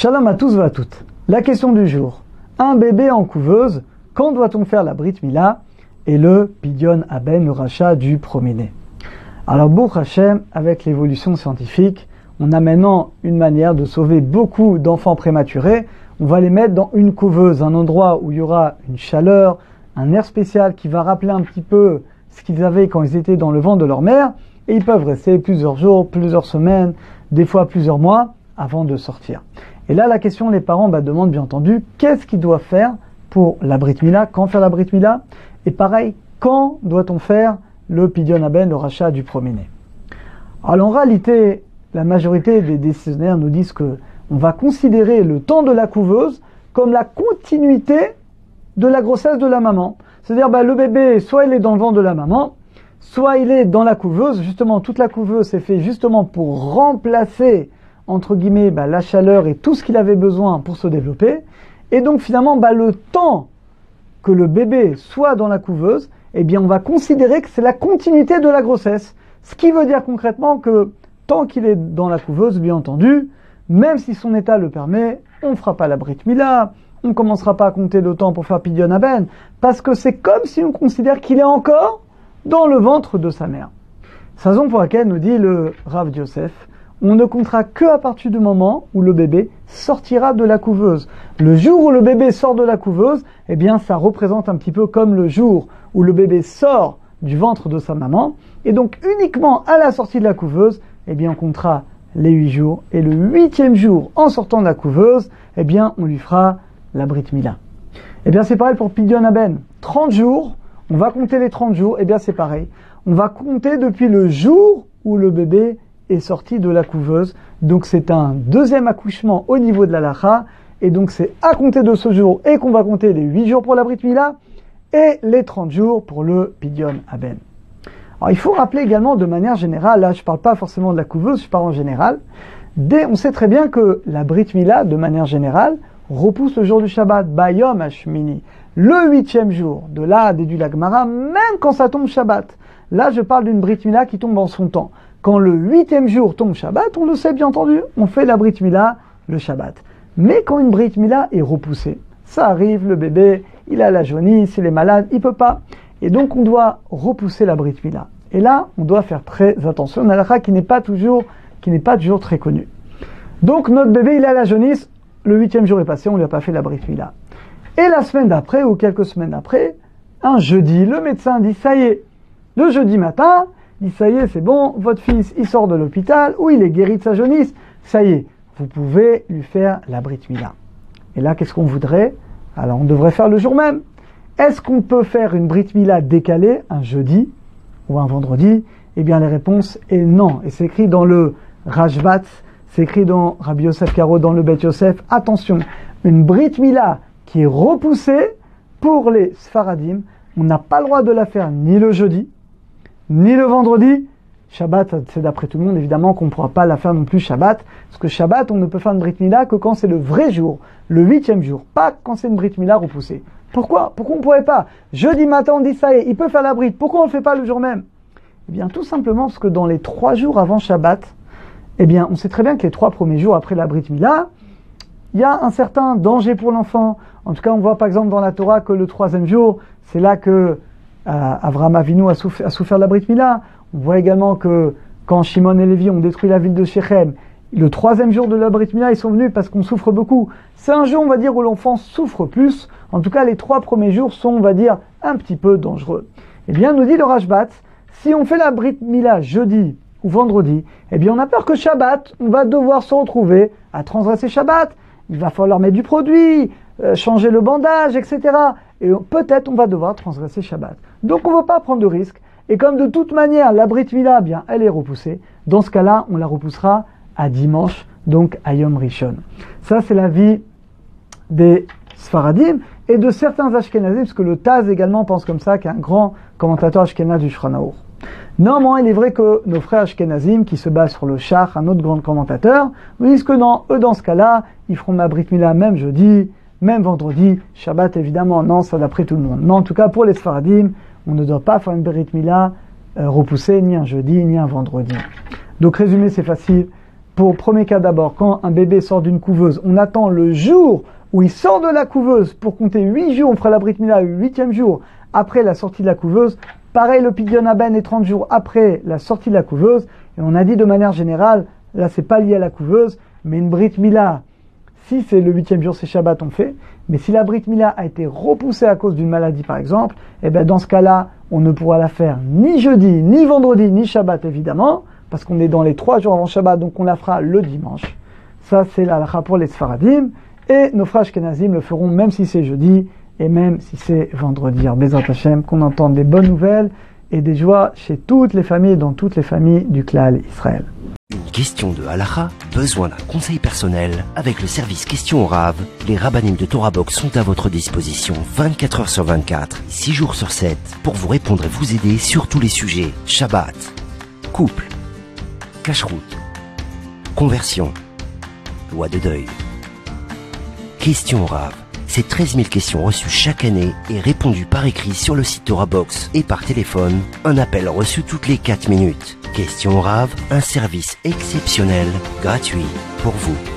Shalom à tous et à toutes. La question du jour. Un bébé en couveuse, quand doit-on faire la Brit Mila et le Pidyon Aben, le rachat du premier-né? Alors, Baruch Hashem, avec l'évolution scientifique, on a maintenant une manière de sauver beaucoup d'enfants prématurés. On va les mettre dans une couveuse, un endroit où il y aura une chaleur, un air spécial qui va rappeler un petit peu ce qu'ils avaient quand ils étaient dans le ventre de leur mère. Et ils peuvent rester plusieurs jours, plusieurs semaines, des fois plusieurs mois avant de sortir. Et là, la question, les parents demandent bien entendu, qu'est-ce qu'ils doivent faire pour la Brit Mila? Quand faire la Brit Mila? Et pareil, quand doit-on faire le Pidyon Aben, le rachat du premier-né? Alors en réalité, la majorité des décisionnaires nous disent que on va considérer le temps de la couveuse comme la continuité de la grossesse de la maman. C'est-à-dire, le bébé, soit il est dans le ventre de la maman, soit il est dans la couveuse. Justement, toute la couveuse est faite justement pour remplacer, entre guillemets, la chaleur et tout ce qu'il avait besoin pour se développer. Et donc, finalement, le temps que le bébé soit dans la couveuse, on va considérer que c'est la continuité de la grossesse. Ce qui veut dire concrètement que tant qu'il est dans la couveuse, bien entendu, même si son état le permet, on ne fera pas la Brit Mila, on ne commencera pas à compter de temps pour faire Pidyon Aben, parce que c'est comme si on considère qu'il est encore dans le ventre de sa mère. C'est la raison pour laquelle nous dit le Rav Yosef, on ne comptera que à partir du moment où le bébé sortira de la couveuse. Le jour où le bébé sort de la couveuse, ça représente un petit peu comme le jour où le bébé sort du ventre de sa maman. Et donc uniquement à la sortie de la couveuse, on comptera les 8 jours. Et le 8e jour, en sortant de la couveuse, on lui fera la Brit Mila. C'est pareil pour Pidyon Aben. 30 jours, on va compter les 30 jours, c'est pareil. On va compter depuis le jour où le bébé est sorti de la couveuse. Donc c'est un deuxième accouchement au niveau de la lacha. Et donc c'est à compter de ce jour et qu'on va compter les 8 jours pour la Brit Mila et les 30 jours pour le Pidyon Aben. Alors il faut rappeler également de manière générale, là je ne parle pas forcément de la couveuse, je parle en général, on sait très bien que la Brit Mila, de manière générale, repousse le jour du Shabbat, Bayom Hashmini, le 8e jour. De là, déduit la Gemara, même quand ça tombe Shabbat. Là je parle d'une Brit Mila qui tombe en son temps. Quand le 8e jour tombe Shabbat, on le sait bien entendu, on fait la Brit Mila le Shabbat. Mais quand une Brit Mila est repoussée, ça arrive, le bébé, il a la jaunisse, il est malade, il peut pas. Et donc on doit repousser la Brit Mila. Et là, on doit faire très attention. On a la qui n'est pas toujours très connue. Donc notre bébé, il a la jaunisse, le 8e jour est passé, on ne lui a pas fait la Brit Mila. Et la semaine d'après, ou quelques semaines après, un jeudi, le médecin dit, ça y est, le jeudi matin, il dit, ça y est, c'est bon, votre fils, il sort de l'hôpital, ou il est guéri de sa jaunisse, ça y est, vous pouvez lui faire la Brit Mila. Et là, qu'est-ce qu'on voudrait? Alors, on devrait faire le jour même. Est-ce qu'on peut faire une Brit Mila décalée, un jeudi ou un vendredi? Les réponses est non. Et c'est écrit dans le Rashbat, c'est écrit dans Rabbi Yosef Karo, dans le Bet Yosef. Attention, une Brit Mila qui est repoussée pour les Sfaradim, on n'a pas le droit de la faire ni le jeudi, ni le vendredi. Shabbat, c'est d'après tout le monde, évidemment, qu'on ne pourra pas la faire non plus Shabbat. Parce que Shabbat, on ne peut faire une Brit Mila que quand c'est le vrai jour, le 8e jour, pas quand c'est une Brit Mila repoussée. Pourquoi on ne pourrait pas? Jeudi matin, on dit ça y est, il peut faire la Brit. Pourquoi on ne le fait pas le jour même? Tout simplement parce que dans les 3 jours avant Shabbat, on sait très bien que les 3 premiers jours après la Brit Mila, il y a un certain danger pour l'enfant. En tout cas, on voit par exemple dans la Torah que le 3e jour, c'est là que Avraham Avinu a souffert la Brit Mila. On voit également que quand Shimon et Lévi ont détruit la ville de Shechem, le 3e jour de la Brit Mila, ils sont venus parce qu'on souffre beaucoup. C'est un jour, on va dire, où l'enfant souffre plus. En tout cas, les 3 premiers jours sont, on va dire, un petit peu dangereux. Nous dit le Rashbat, si on fait la Brit Mila jeudi ou vendredi, on a peur que Shabbat, on va devoir se retrouver à transgresser Shabbat. Il va falloir mettre du produit, changer le bandage, etc. Et peut-être on va devoir transgresser Shabbat. Donc on ne veut pas prendre de risque. Et comme de toute manière, la Brit Mila, elle est repoussée, dans ce cas-là, on la repoussera à dimanche, donc à Yom Rishon. Ça, c'est l'avis des Sfaradim et de certains Ashkenazim, parce que le Taz également pense comme ça, qui est un grand commentateur Ashkenaz du Shulchan Aruch. Néanmoins, il est vrai que nos frères Ashkenazim, qui se basent sur le Shach, un autre grand commentateur, nous disent que non, eux, dans ce cas-là, ils feront la Brit Mila même jeudi, même vendredi, Shabbat évidemment, non, ça d'après tout le monde. Mais en tout cas, pour les Sfaradim, on ne doit pas faire une Brit Mila repoussée, ni un jeudi, ni un vendredi. Donc résumé, c'est facile. Pour premier cas d'abord, quand un bébé sort d'une couveuse, on attend le jour où il sort de la couveuse pour compter 8 jours, on fera la Brit Mila le 8e jour après la sortie de la couveuse. Pareil, le Pidyon Aben est 30 jours après la sortie de la couveuse. Et on a dit de manière générale, là c'est pas lié à la couveuse, mais une Brit Mila, si c'est le 8e jour, c'est Shabbat, on fait. Mais si la Brit Mila a été repoussée à cause d'une maladie par exemple, eh ben dans ce cas-là, on ne pourra la faire ni jeudi, ni vendredi, ni Shabbat évidemment, parce qu'on est dans les 3 jours avant Shabbat, donc on la fera le dimanche. Ça c'est la halakha pour les Sfaradim. Et nos frères Ashkenazim le feront même si c'est jeudi et même si c'est vendredi. Bezrat Hashem, qu'on entende des bonnes nouvelles et des joies chez toutes les familles, dans toutes les familles du Klal Israël. Une question de halakha, besoin d'un conseil personnel? Avec le service Question au Rav, les rabbinim de Torah Box sont à votre disposition 24 heures sur 24, 6 jours sur 7, pour vous répondre et vous aider sur tous les sujets. Shabbat, couple, cacheroute, conversion, loi de deuil. Question au Rav, c'est 13 000 questions reçues chaque année et répondues par écrit sur le site Torah Box et par téléphone, un appel reçu toutes les 4 minutes. Question au Rav, un service exceptionnel, gratuit, pour vous.